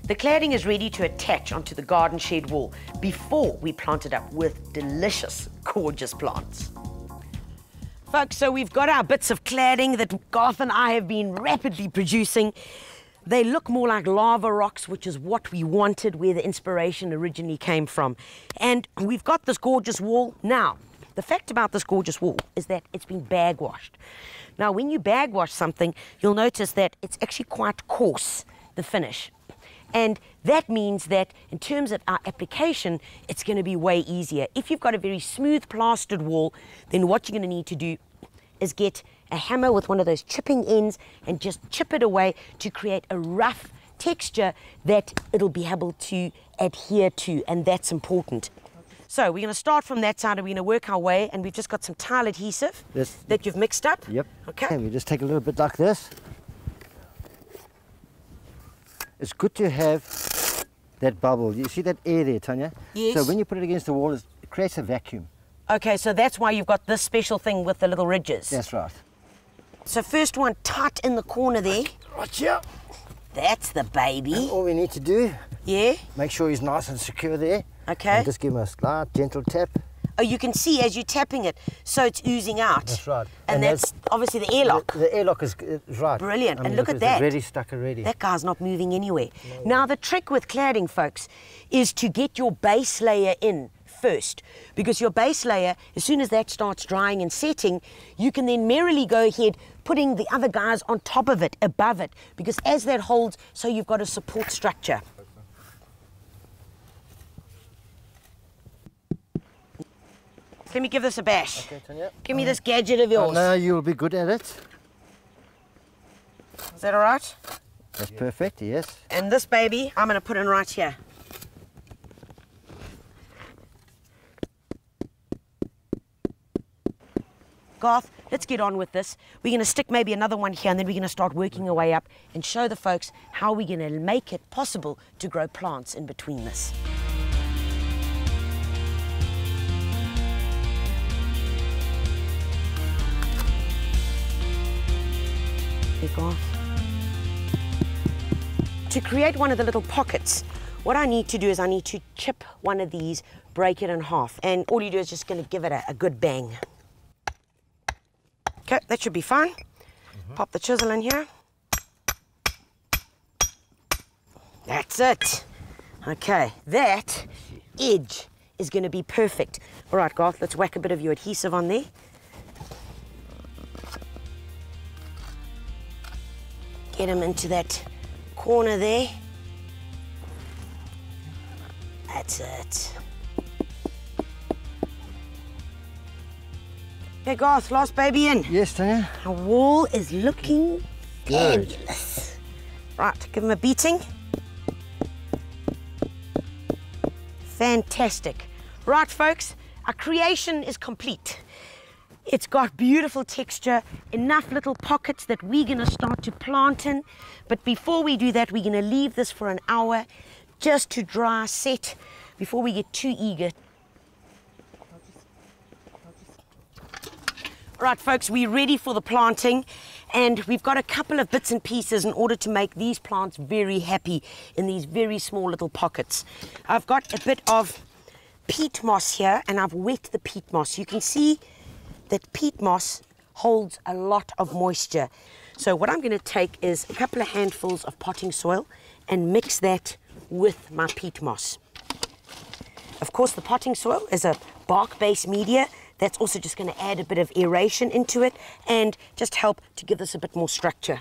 The cladding is ready to attach onto the garden shed wall before we plant it up with delicious, gorgeous plants. Folks, so we've got our bits of cladding that Garth and I have been rapidly producing. They look more like lava rocks, which is what we wanted, where the inspiration originally came from. And we've got this gorgeous wall. Now, the fact about this gorgeous wall is that it's been bag washed. Now, when you bag wash something, you'll notice that it's actually quite coarse, the finish. And that means that in terms of our application, it's going to be way easier. If you've got a very smooth plastered wall, then what you're going to need to do is get a hammer with one of those chipping ends and just chip it away to create a rough texture that it'll be able to adhere to, and that's important. So we're going to start from that side and we're going to work our way, and we've just got some tile adhesive that you've mixed up. Yep. Okay. And we just take a little bit like this. It's good to have that bubble. You see that air there, Tanya? Yes. So when you put it against the wall, it creates a vacuum. Okay, so that's why you've got this special thing with the little ridges. That's right. So first one, tight in the corner there. Right here. That's the baby. And all we need to do, make sure he's nice and secure there. Okay. And just give him a slight, gentle tap. Oh, you can see as you're tapping it, so it's oozing out. That's right. And that's obviously the airlock. The airlock is right. Brilliant. I mean, and look at that. It's already stuck already. That guy's not moving anywhere. No. Now, the trick with cladding, folks, is to get your base layer in first, because your base layer, as soon as that starts drying and setting, you can then merrily go ahead putting the other guys on top of it, above it, because as that holds, so you've got a support structure. Let me give this a bash. Okay, Tanya. Give me this gadget of yours. Oh, no, you'll be good at it. Is that all right? That's perfect, yes. And this baby, I'm going to put in right here. Garth, let's get on with this. We're going to stick maybe another one here, and then we're going to start working our way up and show the folks how we're going to make it possible to grow plants in between this. Garth. To create one of the little pockets, what I need to do is I need to chip one of these, break it in half, and all you do is just going to give it a good bang. Okay, that should be fine. Pop the chisel in here. That's it. Okay, that edge is going to be perfect. All right, Garth, let's whack a bit of your adhesive on there. Get him into that corner there. That's it. Okay, Garth, last baby in. Yes, Tanya. Our wall is looking good. fabulous. Right, give him a beating. Fantastic. Right, folks, our creation is complete. It's got beautiful texture, enough little pockets that we're going to start to plant in. But before we do that, we're going to leave this for an hour just to dry, set, before we get too eager. All right, folks, we're ready for the planting, and we've got a couple of bits and pieces in order to make these plants very happy in these very small little pockets. I've got a bit of peat moss here, and I've wet the peat moss. You can see that peat moss holds a lot of moisture. So what I'm going to take is a couple of handfuls of potting soil and mix that with my peat moss. Of course, the potting soil is a bark-based media. That's also just going to add a bit of aeration into it and just help to give this a bit more structure.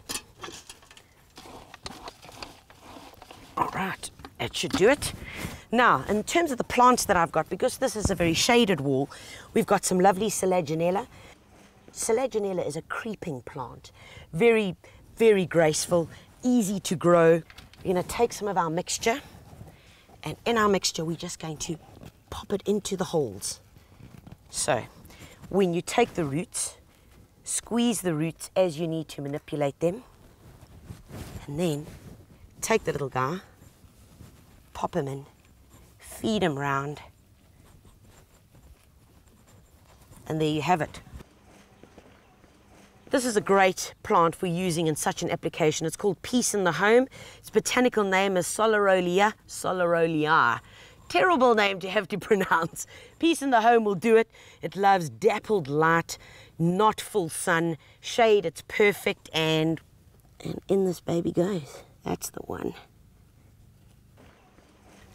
All right, that should do it. Now, in terms of the plants that I've got, because this is a very shaded wall, we've got some lovely Selaginella. Selaginella is a creeping plant. Very, very graceful, easy to grow. We're going to take some of our mixture, and in our mixture, we're just going to pop it into the holes. So, when you take the roots, squeeze the roots as you need to manipulate them, and then take the little guy, pop him in, feed him round, and there you have it. This is a great plant for using in such an application. It's called Peace in the Home. Its botanical name is Solarolea solariolea. Terrible name to have to pronounce. Peace in the Home will do it. It loves dappled light, not full sun, shade. It's perfect, and in this baby goes. That's the one.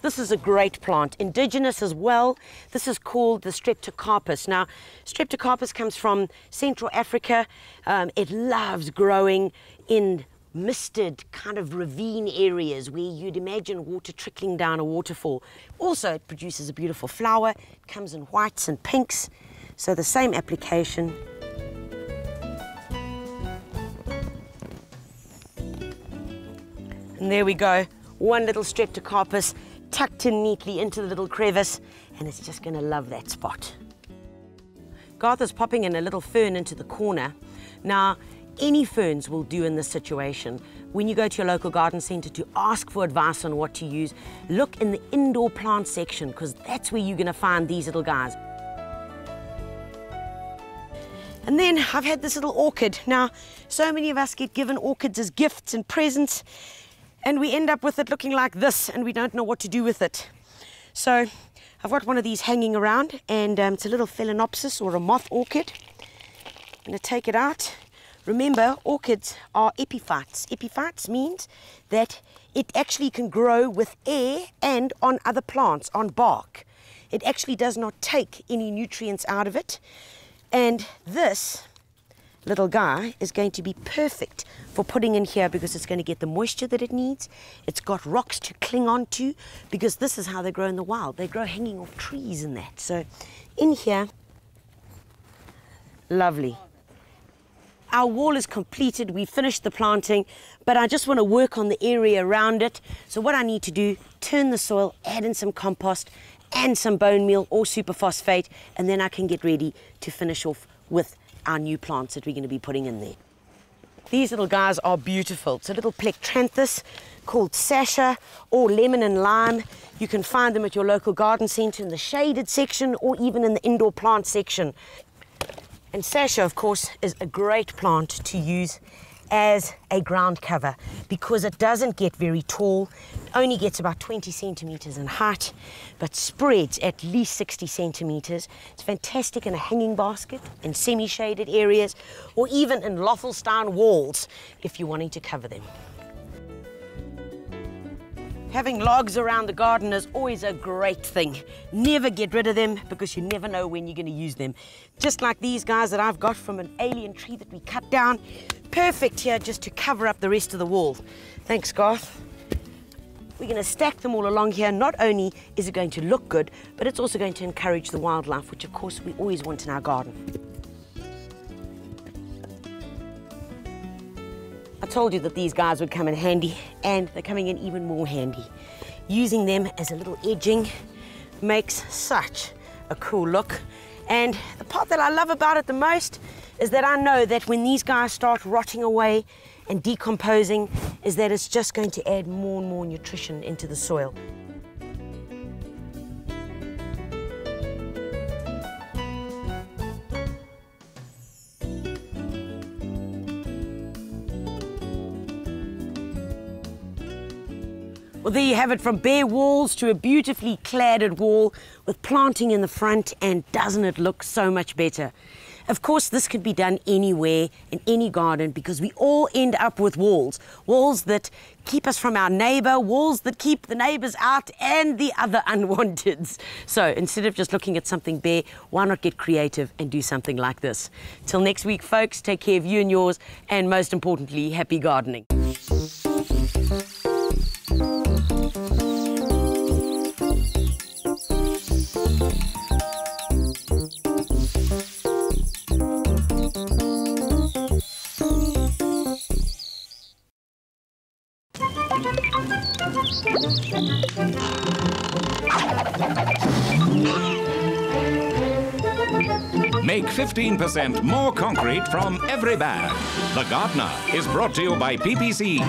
This is a great plant, indigenous as well. This is called the Streptocarpus. Now, Streptocarpus comes from Central Africa. It loves growing in misted kind of ravine areas where you'd imagine water trickling down a waterfall. Also, it produces a beautiful flower. It comes in whites and pinks, so the same application. And there we go, one little Streptocarpus tucked in neatly into the little crevice, and it's just going to love that spot. Garth is popping in a little fern into the corner. Now, any ferns will do in this situation. When you go to your local garden centre to ask for advice on what to use, look in the indoor plant section, because that's where you're going to find these little guys. And then I've had this little orchid. Now, so many of us get given orchids as gifts and presents, and we end up with it looking like this, and we don't know what to do with it. So I've got one of these hanging around, and it's a little phalaenopsis or a moth orchid. I'm going to take it out. Remember, orchids are epiphytes. Epiphytes means that it actually can grow with air and on other plants, on bark. It actually does not take any nutrients out of it. And this little guy is going to be perfect for putting in here, because it's going to get the moisture that it needs. It's got rocks to cling on to, because this is how they grow in the wild. They grow hanging off trees and that. So in here, lovely. Our wall is completed. We finished the planting, but I just want to work on the area around it. So what I need to do, turn the soil, add in some compost and some bone meal or superphosphate, and then I can get ready to finish off with our new plants that we're going to be putting in there. These little guys are beautiful. It's a little plectranthus called Sasha, or lemon and lime. You can find them at your local garden centre in the shaded section, or even in the indoor plant section. And Sasha, of course, is a great plant to use as a ground cover, because it doesn't get very tall. It only gets about 20 centimetres in height, but spreads at least 60 centimetres. It's fantastic in a hanging basket, in semi-shaded areas, or even in Loffelstein walls if you're wanting to cover them. Having logs around the garden is always a great thing. Never get rid of them, because you never know when you're going to use them. Just like these guys that I've got from an alien tree that we cut down. Perfect here just to cover up the rest of the wall. Thanks, Garth. We're going to stack them all along here. Not only is it going to look good, but it's also going to encourage the wildlife, which of course we always want in our garden. I told you that these guys would come in handy, and they're coming in even more handy. Using them as a little edging makes such a cool look. And the part that I love about it the most is that I know that when these guys start rotting away and decomposing, is that it's just going to add more and more nutrition into the soil. Well, there you have it, from bare walls to a beautifully cladded wall with planting in the front, and doesn't it look so much better? Of course, this could be done anywhere, in any garden, because we all end up with walls. Walls that keep us from our neighbour, walls that keep the neighbours out, and the other unwanteds. So instead of just looking at something bare, why not get creative and do something like this? Till next week, folks, take care of you and yours, and most importantly, happy gardening. Make 15% more concrete from every bag. The Gardener is brought to you by PPC.